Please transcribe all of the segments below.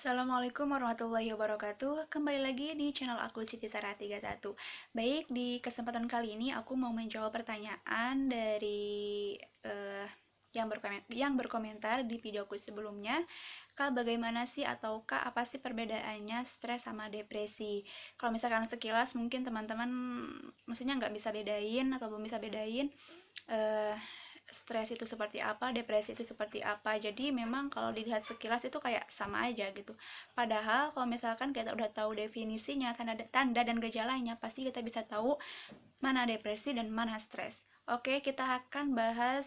Assalamualaikum warahmatullahi wabarakatuh. Kembali lagi di channel aku Siti Sarah 31. Baik, di kesempatan kali ini aku mau menjawab pertanyaan dari yang berkomentar di videoku sebelumnya. Kak, bagaimana sih atau Kak, apa sih perbedaannya stres sama depresi? Kalau misalkan sekilas mungkin teman-teman maksudnya nggak bisa bedain atau belum bisa bedain eh, stres itu seperti apa, depresi itu seperti apa. Jadi memang kalau dilihat sekilas itu kayak sama aja gitu. Padahal kalau misalkan kita udah tahu definisinya, tanda dan gejalanya, pasti kita bisa tahu mana depresi dan mana stres. Oke, kita akan bahas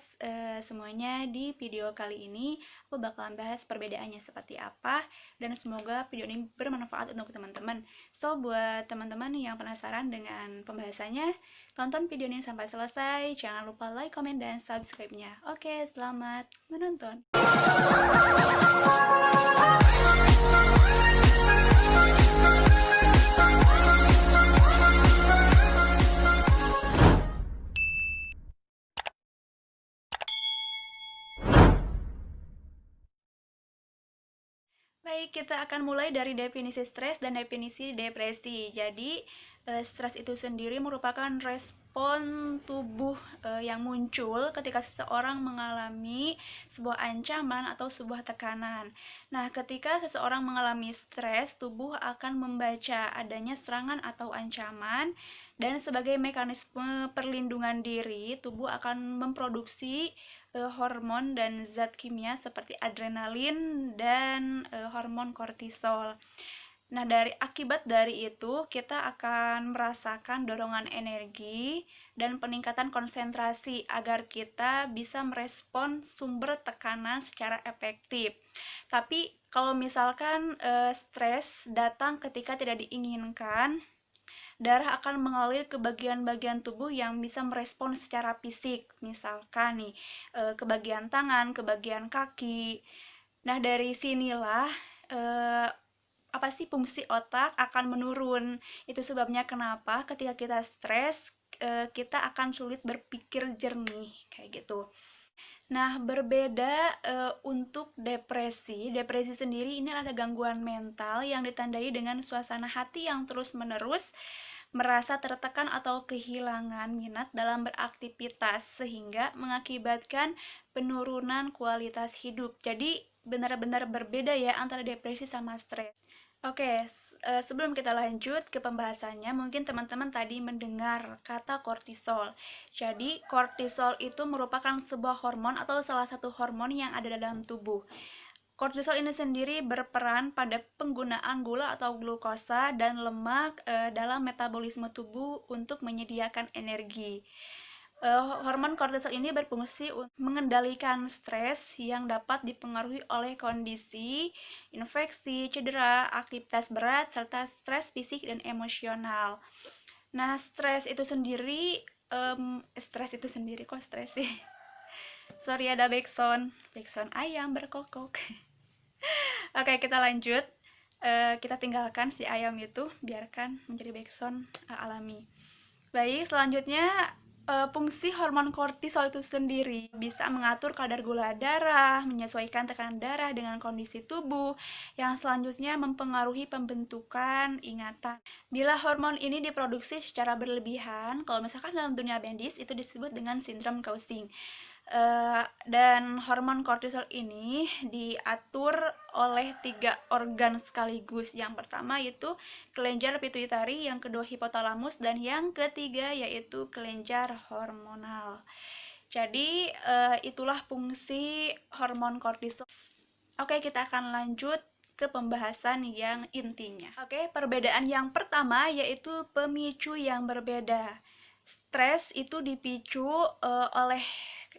semuanya di video kali ini. Aku bakalan bahas perbedaannya seperti apa, dan semoga video ini bermanfaat untuk teman-teman. So, buat teman-teman yang penasaran dengan pembahasannya, tonton video ini sampai selesai. Jangan lupa like, komen, dan subscribe-nya. Oke, selamat menonton. Baik, kita akan mulai dari definisi stres dan definisi depresi. Jadi, stres itu sendiri merupakan respon tubuh yang muncul ketika seseorang mengalami sebuah ancaman atau sebuah tekanan. Nah, ketika seseorang mengalami stres, tubuh akan membaca adanya serangan atau ancaman, dan sebagai mekanisme perlindungan diri, tubuh akan memproduksi hormon dan zat kimia seperti adrenalin dan hormon kortisol. Nah, akibat dari itu kita akan merasakan dorongan energi dan peningkatan konsentrasi agar kita bisa merespon sumber tekanan secara efektif. Tapi kalau misalkan stres datang ketika tidak diinginkan, darah akan mengalir ke bagian-bagian tubuh yang bisa merespon secara fisik, misalkan nih ke bagian tangan, ke bagian kaki. Nah, dari sinilah eh, apa sih fungsi otak akan menurun. Itu sebabnya kenapa ketika kita stres kita akan sulit berpikir jernih kayak gitu. Nah, berbeda untuk depresi. Depresi sendiri ini ada gangguan mental yang ditandai dengan suasana hati yang terus-menerus merasa tertekan atau kehilangan minat dalam beraktivitas sehingga mengakibatkan penurunan kualitas hidup. Jadi benar-benar berbeda ya antara depresi sama stres. Oke, sebelum kita lanjut ke pembahasannya, mungkin teman-teman tadi mendengar kata kortisol. Jadi, kortisol itu merupakan sebuah hormon atau salah satu hormon yang ada dalam tubuh. Kortisol ini sendiri berperan pada penggunaan gula atau glukosa dan lemak dalam metabolisme tubuh untuk menyediakan energi. Hormon kortisol ini berfungsi untuk mengendalikan stres yang dapat dipengaruhi oleh kondisi infeksi, cedera, aktivitas berat, serta stres fisik dan emosional. Nah, stres itu sendiri kok stres sih? Sorry, ada backsound ayam berkokok. Oke, kita lanjut. Kita tinggalkan si ayam itu, biarkan menjadi backsound alami. Baik, selanjutnya fungsi hormon kortisol itu sendiri bisa mengatur kadar gula darah, menyesuaikan tekanan darah dengan kondisi tubuh, yang selanjutnya mempengaruhi pembentukan ingatan. Bila hormon ini diproduksi secara berlebihan, kalau misalkan dalam dunia medis itu disebut dengan sindrom Cushing. Dan hormon kortisol ini diatur oleh 3 organ sekaligus. Yang pertama yaitu kelenjar pituitari, yang kedua hipotalamus, dan yang ketiga yaitu kelenjar hormonal. Jadi itulah fungsi hormon kortisol. Oke, kita akan lanjut ke pembahasan yang intinya. Oke, perbedaan yang pertama yaitu pemicu yang berbeda. Stres itu dipicu oleh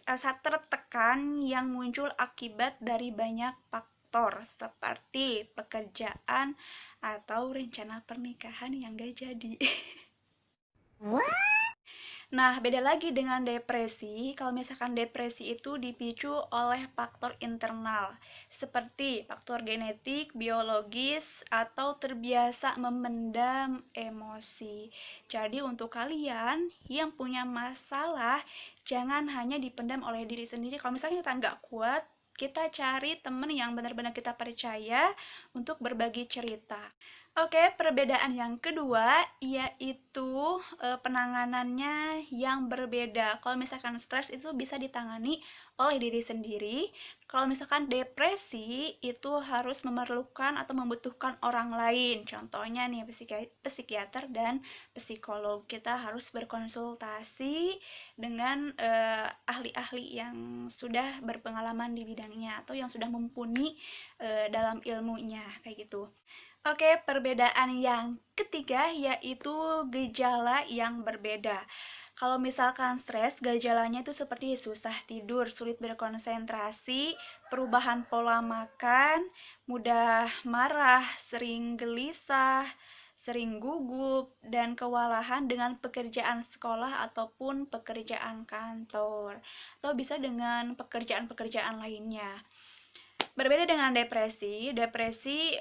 rasa tertekan yang muncul akibat dari banyak faktor seperti pekerjaan atau rencana pernikahan yang gak jadi. Nah, beda lagi dengan depresi. Kalau misalkan depresi itu dipicu oleh faktor internal, seperti faktor genetik, biologis, atau terbiasa memendam emosi. Jadi untuk kalian yang punya masalah, jangan hanya dipendam oleh diri sendiri. Kalau misalnya kita nggak kuat, kita cari temen yang benar-benar kita percaya untuk berbagi cerita. Oke, perbedaan yang kedua yaitu penanganannya yang berbeda. Kalau misalkan stres itu bisa ditangani oleh diri sendiri. Kalau misalkan depresi itu harus memerlukan atau membutuhkan orang lain. Contohnya nih psikiater dan psikolog. Kita harus berkonsultasi dengan ahli-ahli yang sudah berpengalaman di bidangnya atau yang sudah mumpuni dalam ilmunya kayak gitu. Oke, perbedaan yang ketiga yaitu gejala yang berbeda. Kalau misalkan stres, gejalanya itu seperti susah tidur, sulit berkonsentrasi, perubahan pola makan, mudah marah, sering gelisah, sering gugup, dan kewalahan dengan pekerjaan sekolah ataupun pekerjaan kantor, atau bisa dengan pekerjaan-pekerjaan lainnya. Berbeda dengan depresi, depresi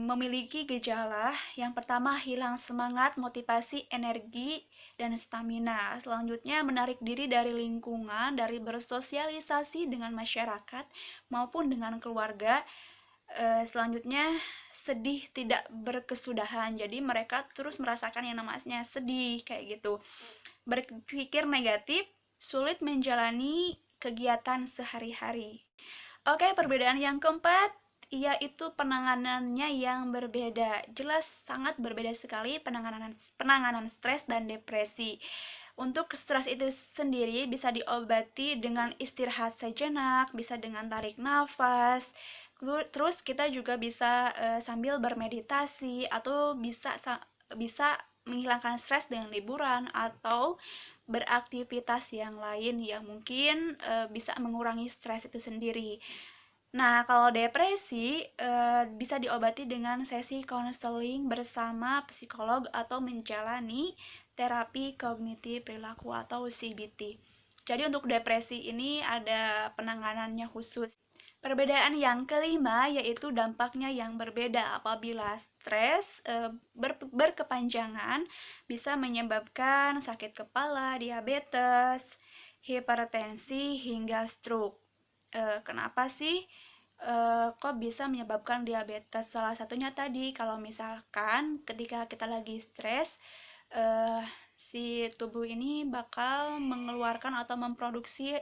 memiliki gejala yang pertama hilang semangat, motivasi, energi, dan stamina. Selanjutnya menarik diri dari lingkungan, dari bersosialisasi dengan masyarakat maupun dengan keluarga. Selanjutnya sedih tidak berkesudahan. Jadi mereka terus merasakan yang namanya sedih kayak gitu. Berpikir negatif, sulit menjalani kegiatan sehari-hari. Oke, perbedaan yang keempat yaitu penanganannya yang berbeda. Jelas sangat berbeda sekali penanganan stres dan depresi. Untuk stres itu sendiri bisa diobati dengan istirahat sejenak, bisa dengan tarik nafas. Terus kita juga bisa sambil bermeditasi atau bisa menghilangkan stres dengan liburan atau beraktivitas yang lain yang mungkin bisa mengurangi stres itu sendiri. Nah, kalau depresi bisa diobati dengan sesi konseling bersama psikolog atau menjalani terapi kognitif perilaku atau CBT. Jadi untuk depresi ini ada penanganannya khusus. Perbedaan yang kelima yaitu dampaknya yang berbeda apabila stres berkepanjangan bisa menyebabkan sakit kepala, diabetes, hipertensi, hingga stroke. Kenapa sih kok bisa menyebabkan diabetes? Salah satunya tadi kalau misalkan ketika kita lagi stres, si tubuh ini bakal mengeluarkan atau memproduksi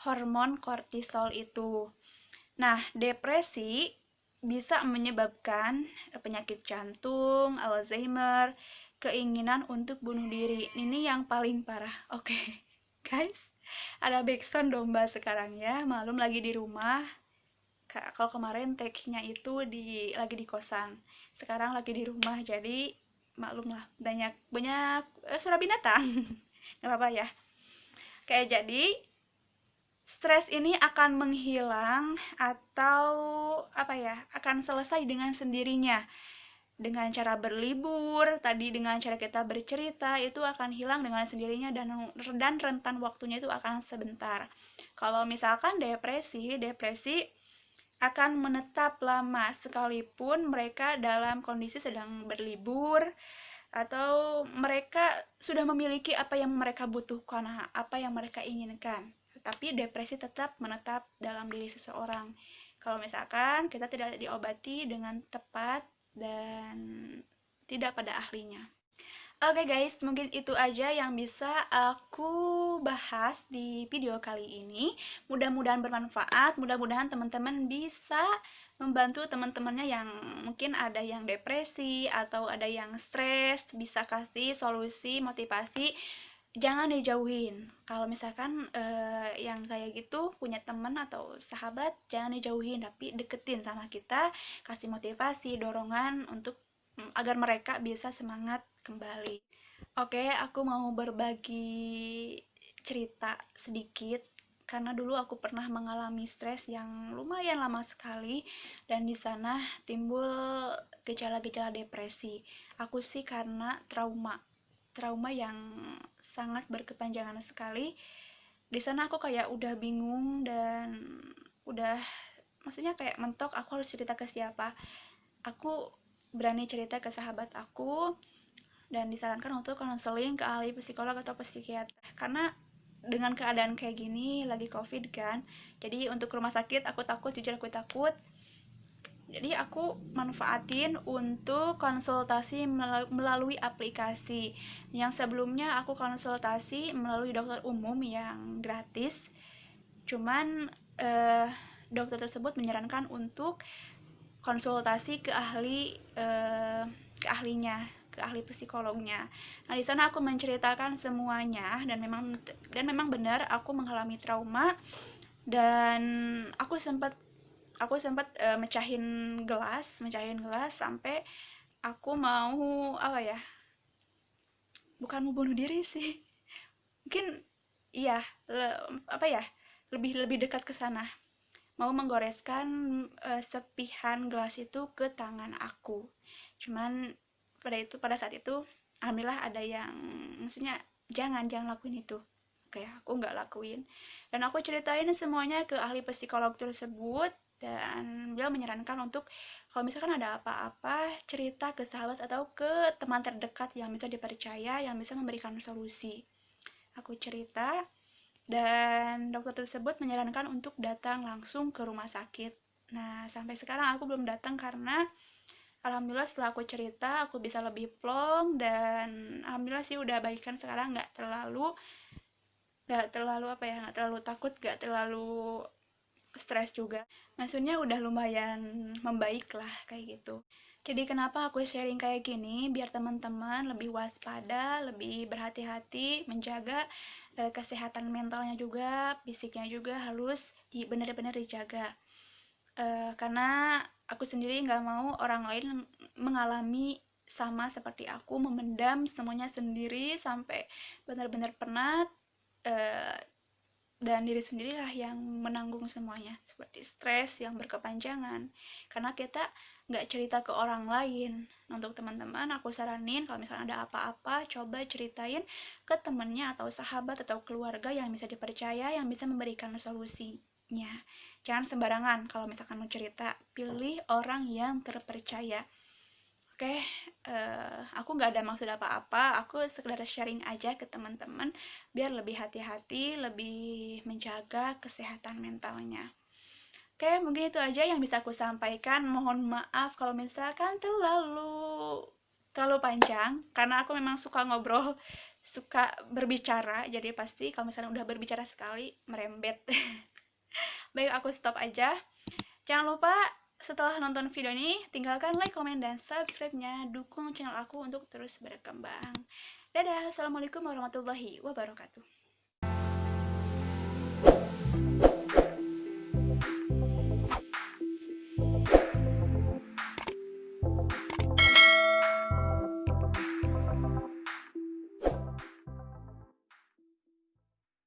hormon kortisol itu. Nah, depresi bisa menyebabkan penyakit jantung, Alzheimer, keinginan untuk bunuh diri. Ini yang paling parah. Oke, guys, ada backsound domba sekarang ya. Malum lagi di rumah. Kalau kemarin take-nya itu lagi di kosan. Sekarang lagi di rumah, jadi maklum lah banyak suara binatang. Gak apa-apa ya. Kayak jadi stres ini akan menghilang atau akan selesai dengan sendirinya dengan cara berlibur tadi, dengan cara kita bercerita itu akan hilang dengan sendirinya dan rentan waktunya itu akan sebentar. Kalau misalkan depresi akan menetap lama sekalipun mereka dalam kondisi sedang berlibur atau mereka sudah memiliki apa yang mereka butuhkan, apa yang mereka inginkan. Tapi depresi tetap menetap dalam diri seseorang. Kalau misalkan kita tidak diobati dengan tepat dan tidak pada ahlinya. Oke guys, mungkin itu aja yang bisa aku bahas di video kali ini. Mudah-mudahan bermanfaat, mudah-mudahan teman-teman bisa membantu teman-temannya yang mungkin ada yang depresi atau ada yang stres, bisa kasih solusi, motivasi. Jangan dijauhin. Kalau misalkan yang kayak gitu punya teman atau sahabat, jangan dijauhin, tapi deketin sama kita, kasih motivasi, dorongan untuk agar mereka bisa semangat kembali. Oke, aku mau berbagi cerita sedikit karena dulu aku pernah mengalami stres yang lumayan lama sekali dan di sana timbul gejala-gejala depresi. Aku sih karena trauma yang sangat berkepanjangan sekali. Di sana aku kayak udah bingung dan udah maksudnya kayak mentok aku harus cerita ke siapa. Aku berani cerita ke sahabat aku dan disarankan untuk konseling ke ahli psikolog atau psikiater karena dengan keadaan kayak gini lagi covid kan, jadi untuk rumah sakit aku takut, jujur aku takut. Jadi aku manfaatin untuk konsultasi melalui aplikasi. Yang sebelumnya aku konsultasi melalui dokter umum yang gratis. Cuman dokter tersebut menyarankan untuk konsultasi ke ke ahli psikolognya. Nah, di sana aku menceritakan semuanya dan memang benar aku mengalami trauma dan aku sempat mecahin gelas sampai aku mau apa ya? Bukan mau bunuh diri sih. Mungkin iya, apa ya? Lebih lebih dekat ke sana. Mau menggoreskan sepihan gelas itu ke tangan aku. Cuman pada saat itu alhamdulillah ada yang maksudnya jangan lakuin itu. Oke, aku nggak lakuin. Dan aku ceritain semuanya ke ahli psikolog tersebut dan beliau menyarankan untuk kalau misalkan ada apa-apa cerita ke sahabat atau ke teman terdekat yang bisa dipercaya yang bisa memberikan solusi. Aku cerita dan dokter tersebut menyarankan untuk datang langsung ke rumah sakit. Nah, sampai sekarang aku belum datang karena alhamdulillah setelah aku cerita aku bisa lebih plong dan alhamdulillah sih udah baikan sekarang, nggak terlalu apa ya, nggak terlalu takut, nggak terlalu stres juga. Maksudnya udah lumayan membaik lah kayak gitu. Jadi kenapa aku sharing kayak gini? Biar teman-teman lebih waspada, lebih berhati-hati, menjaga kesehatan mentalnya juga, fisiknya juga harus benar-benar dijaga. Karena aku sendiri nggak mau orang lain mengalami sama seperti aku, memendam semuanya sendiri sampai benar-benar penat, eh, dan diri sendirilah yang menanggung semuanya seperti stres yang berkepanjangan karena kita nggak cerita ke orang lain. Untuk teman-teman aku saranin kalau misalnya ada apa-apa coba ceritain ke temennya atau sahabat atau keluarga yang bisa dipercaya yang bisa memberikan solusinya. Jangan sembarangan kalau misalkan mau cerita, pilih orang yang terpercaya. Oke, aku nggak ada maksud apa-apa, aku sekedar sharing aja ke teman-teman biar lebih hati-hati, lebih menjaga kesehatan mentalnya. Oke, mungkin itu aja yang bisa aku sampaikan. Mohon maaf kalau misalkan terlalu panjang, karena aku memang suka ngobrol, suka berbicara, jadi pasti kalau misalnya udah berbicara sekali merembet. Baik, aku stop aja. Jangan lupa setelah nonton video ini, tinggalkan like, komen, dan subscribe-nya. Dukung channel aku untuk terus berkembang. Dadah, assalamualaikum warahmatullahi wabarakatuh.